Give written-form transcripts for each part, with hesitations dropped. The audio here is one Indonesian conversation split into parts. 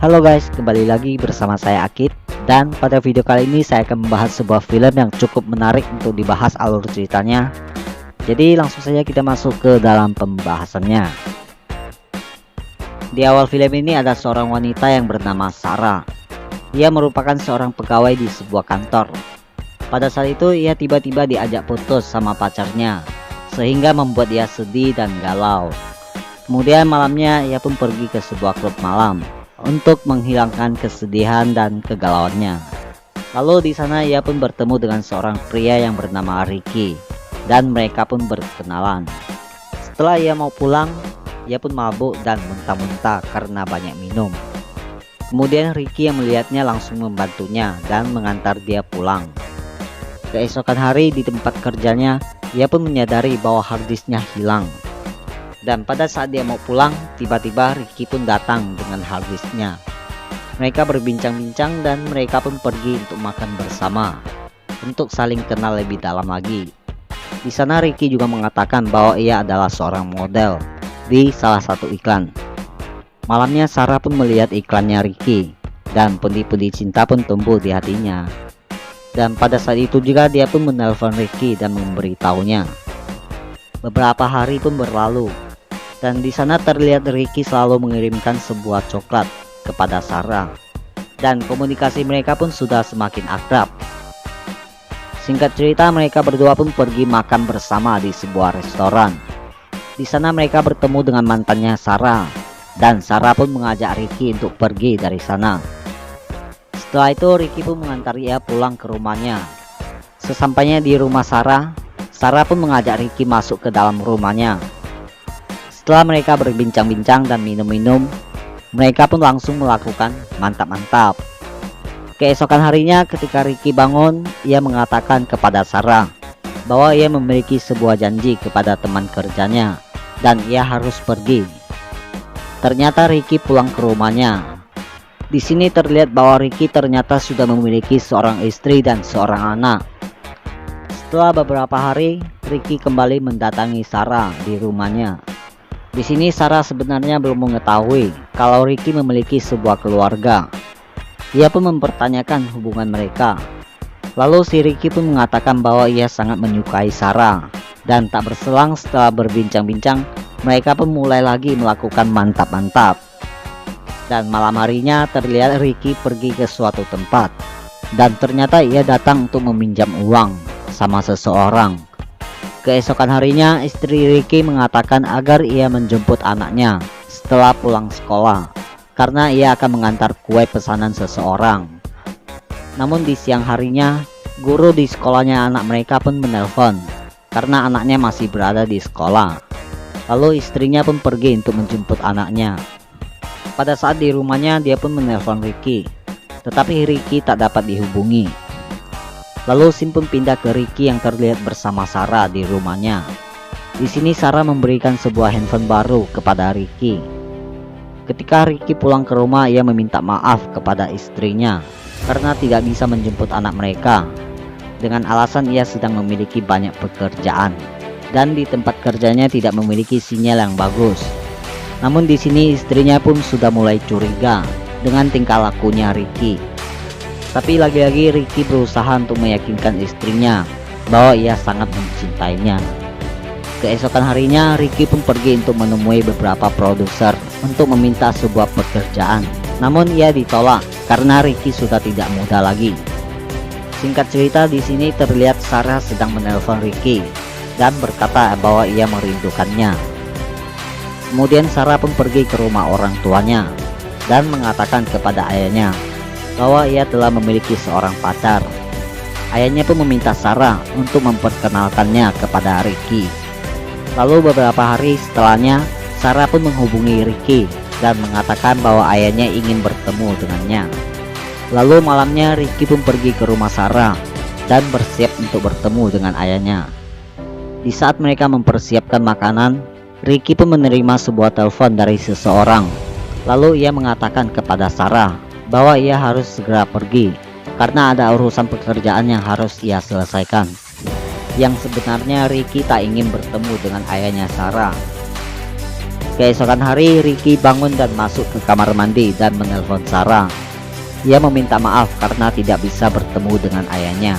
Halo guys, kembali lagi bersama saya Akid. Dan pada video kali ini saya akan membahas sebuah film yang cukup menarik untuk dibahas alur ceritanya. Jadi langsung saja kita masuk ke dalam pembahasannya. Di awal film ini ada seorang wanita yang bernama Sarah. Ia merupakan seorang pegawai di sebuah kantor. Pada saat itu ia tiba-tiba diajak putus sama pacarnya, sehingga membuat ia sedih dan galau. Kemudian malamnya ia pun pergi ke sebuah klub malam untuk menghilangkan kesedihan dan kegalauannya. Lalu di sana ia pun bertemu dengan seorang pria yang bernama Ricky dan mereka pun berkenalan. Setelah ia mau pulang, ia pun mabuk dan muntah-muntah karena banyak minum. Kemudian Ricky yang melihatnya langsung membantunya dan mengantar dia pulang. Keesokan hari di tempat kerjanya, ia pun menyadari bahwa harddisknya hilang. Dan pada saat dia mau pulang, tiba-tiba Ricky pun datang dengan harddisknya. Mereka berbincang-bincang dan mereka pun pergi untuk makan bersama, untuk saling kenal lebih dalam lagi. Di sana Ricky juga mengatakan bahwa ia adalah seorang model di salah satu iklan. Malamnya Sarah pun melihat iklannya Ricky dan pundi-pundi cinta pun tumbuh di hatinya. Dan pada saat itu juga dia pun menelpon Ricky dan memberitahunya. Beberapa hari pun berlalu. Dan di sana terlihat Ricky selalu mengirimkan sebuah coklat kepada Sarah. Dan komunikasi mereka pun sudah semakin akrab. Singkat cerita, mereka berdua pun pergi makan bersama di sebuah restoran. Di sana mereka bertemu dengan mantannya Sarah. Dan Sarah pun mengajak Ricky untuk pergi dari sana. Setelah itu Ricky pun mengantar ia pulang ke rumahnya. Sesampainya di rumah Sarah, Sarah pun mengajak Ricky masuk ke dalam rumahnya. Setelah mereka berbincang-bincang dan minum-minum, mereka pun langsung melakukan mantap-mantap. Keesokan harinya ketika Ricky bangun, ia mengatakan kepada Sarah bahwa ia memiliki sebuah janji kepada teman kerjanya dan ia harus pergi. Ternyata Ricky pulang ke rumahnya. Di sini terlihat bahwa Ricky ternyata sudah memiliki seorang istri dan seorang anak. Setelah beberapa hari, Ricky kembali mendatangi Sarah di rumahnya. Di sini Sarah sebenarnya belum mengetahui kalau Ricky memiliki sebuah keluarga. Ia pun mempertanyakan hubungan mereka. Lalu si Ricky pun mengatakan bahwa ia sangat menyukai Sarah. Dan tak berselang setelah berbincang-bincang, mereka pun mulai lagi melakukan mantap-mantap. Dan malam harinya terlihat Ricky pergi ke suatu tempat. Dan ternyata ia datang untuk meminjam uang sama seseorang. Keesokan harinya istri Ricky mengatakan agar ia menjemput anaknya setelah pulang sekolah, karena ia akan mengantar kue pesanan seseorang. Namun di siang harinya, guru di sekolahnya anak mereka pun menelpon karena anaknya masih berada di sekolah. Lalu istrinya pun pergi untuk menjemput anaknya. Pada saat di rumahnya dia pun menelpon Ricky, tetapi Ricky tak dapat dihubungi. Lalu Sim pun pindah ke Ricky yang terlihat bersama Sarah di rumahnya. Di sini Sarah memberikan sebuah handphone baru kepada Ricky. Ketika Ricky pulang ke rumah, ia meminta maaf kepada istrinya karena tidak bisa menjemput anak mereka, dengan alasan ia sedang memiliki banyak pekerjaan dan di tempat kerjanya tidak memiliki sinyal yang bagus. Namun di sini istrinya pun sudah mulai curiga dengan tingkah lakunya Ricky. Tapi lagi-lagi Ricky berusaha untuk meyakinkan istrinya bahwa ia sangat mencintainya. Keesokan harinya Ricky pun pergi untuk menemui beberapa produser untuk meminta sebuah pekerjaan. Namun ia ditolak karena Ricky sudah tidak muda lagi. Singkat cerita, di sini terlihat Sarah sedang menelpon Ricky dan berkata bahwa ia merindukannya. Kemudian Sarah pun pergi ke rumah orang tuanya dan mengatakan kepada ayahnya bahwa ia telah memiliki seorang pacar. Ayahnya pun meminta Sarah untuk memperkenalkannya kepada Ricky. Lalu beberapa hari setelahnya, Sarah pun menghubungi Ricky dan mengatakan bahwa ayahnya ingin bertemu dengannya. Lalu malamnya Ricky pun pergi ke rumah Sarah dan bersiap untuk bertemu dengan ayahnya. Di saat mereka mempersiapkan makanan, Ricky pun menerima sebuah telepon dari seseorang. Lalu ia mengatakan kepada Sarah bahwa ia harus segera pergi karena ada urusan pekerjaan yang harus ia selesaikan. Yang sebenarnya Ricky tak ingin bertemu dengan ayahnya Sarah. Keesokan hari, Ricky bangun dan masuk ke kamar mandi dan menelpon Sarah. Ia meminta maaf karena tidak bisa bertemu dengan ayahnya.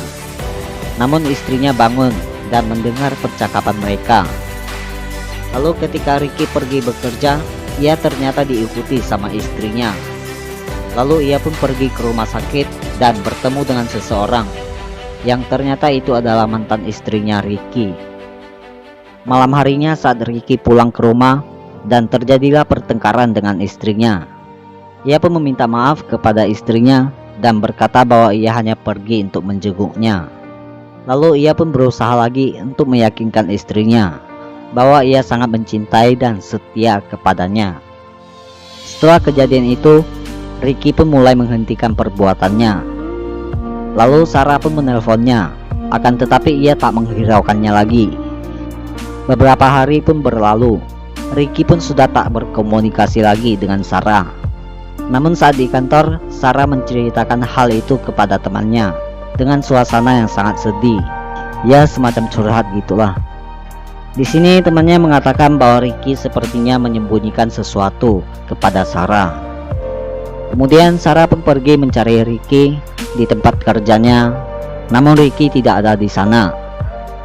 Namun istrinya bangun dan mendengar percakapan mereka. Lalu ketika Ricky pergi bekerja, ia ternyata diikuti sama istrinya. Lalu ia pun pergi ke rumah sakit dan bertemu dengan seseorang yang ternyata itu adalah mantan istrinya Ricky. Malam harinya saat Ricky pulang ke rumah dan terjadilah pertengkaran dengan istrinya. Ia pun meminta maaf kepada istrinya dan berkata bahwa ia hanya pergi untuk menjenguknya. Lalu ia pun berusaha lagi untuk meyakinkan istrinya bahwa ia sangat mencintai dan setia kepadanya. Setelah kejadian itu, Ricky pun mulai menghentikan perbuatannya. Lalu Sarah pun menelponnya, akan tetapi ia tak menghiraukannya lagi. Beberapa hari pun berlalu, Ricky pun sudah tak berkomunikasi lagi dengan Sarah. Namun saat di kantor, Sarah menceritakan hal itu kepada temannya dengan suasana yang sangat sedih. Ya, semacam curhat gitulah. Di sini temannya mengatakan bahwa Ricky sepertinya menyembunyikan sesuatu kepada Sarah. Kemudian Sarah pun pergi mencari Ricky di tempat kerjanya, namun Ricky tidak ada di sana.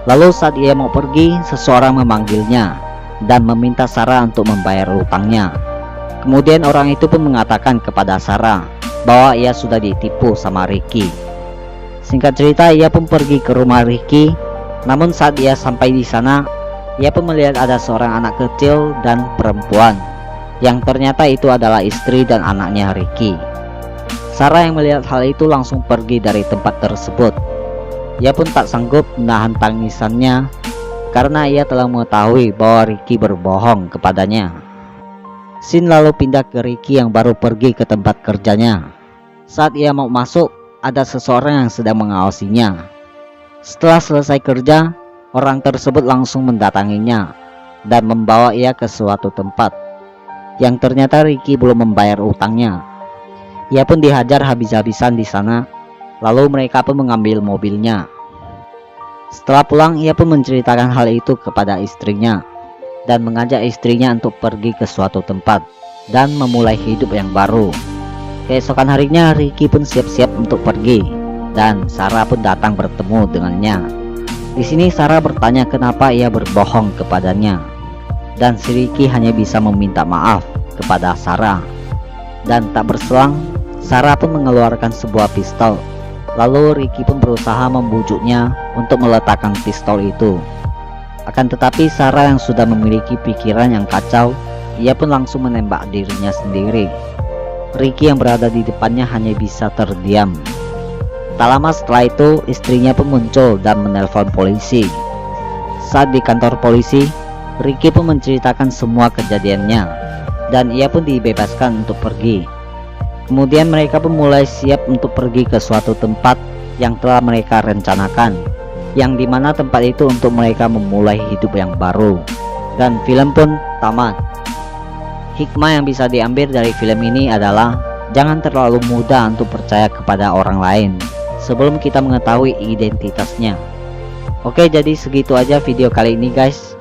Lalu saat ia mau pergi, seseorang memanggilnya dan meminta Sarah untuk membayar utangnya. Kemudian orang itu pun mengatakan kepada Sarah bahwa ia sudah ditipu sama Ricky. Singkat cerita, ia pun pergi ke rumah Ricky. Namun saat ia sampai di sana, ia pun melihat ada seorang anak kecil dan perempuan yang ternyata itu adalah istri dan anaknya Ricky. Sarah yang melihat hal itu langsung pergi dari tempat tersebut. Ia pun tak sanggup menahan tangisannya karena ia telah mengetahui bahwa Ricky berbohong kepadanya. Scene lalu pindah ke Ricky yang baru pergi ke tempat kerjanya. Saat ia mau masuk, ada seseorang yang sedang mengawasinya. Setelah selesai kerja, orang tersebut langsung mendatanginya dan membawa ia ke suatu tempat yang ternyata Ricky belum membayar utangnya. Ia pun dihajar habis-habisan di sana. Lalu mereka pun mengambil mobilnya. Setelah pulang, ia pun menceritakan hal itu kepada istrinya dan mengajak istrinya untuk pergi ke suatu tempat dan memulai hidup yang baru. Keesokan harinya, Ricky pun siap-siap untuk pergi dan Sarah pun datang bertemu dengannya. Di sini Sarah bertanya kenapa ia berbohong kepadanya, dan si Ricky hanya bisa meminta maaf kepada Sarah. Dan tak berselang, Sarah pun mengeluarkan sebuah pistol. Lalu Ricky pun berusaha membujuknya untuk meletakkan pistol itu. Akan tetapi Sarah yang sudah memiliki pikiran yang kacau, ia pun langsung menembak dirinya sendiri. Ricky yang berada di depannya hanya bisa terdiam. Tak lama setelah itu, istrinya pun muncul dan menelpon polisi. Saat di kantor polisi, Ricky pun menceritakan semua kejadiannya dan ia pun dibebaskan untuk pergi. Kemudian mereka pun mulai siap untuk pergi ke suatu tempat yang telah mereka rencanakan, yang dimana tempat itu untuk mereka memulai hidup yang baru. Dan film pun tamat. Hikmah yang bisa diambil dari film ini adalah jangan terlalu mudah untuk percaya kepada orang lain sebelum kita mengetahui identitasnya. Oke, jadi segitu aja video kali ini guys.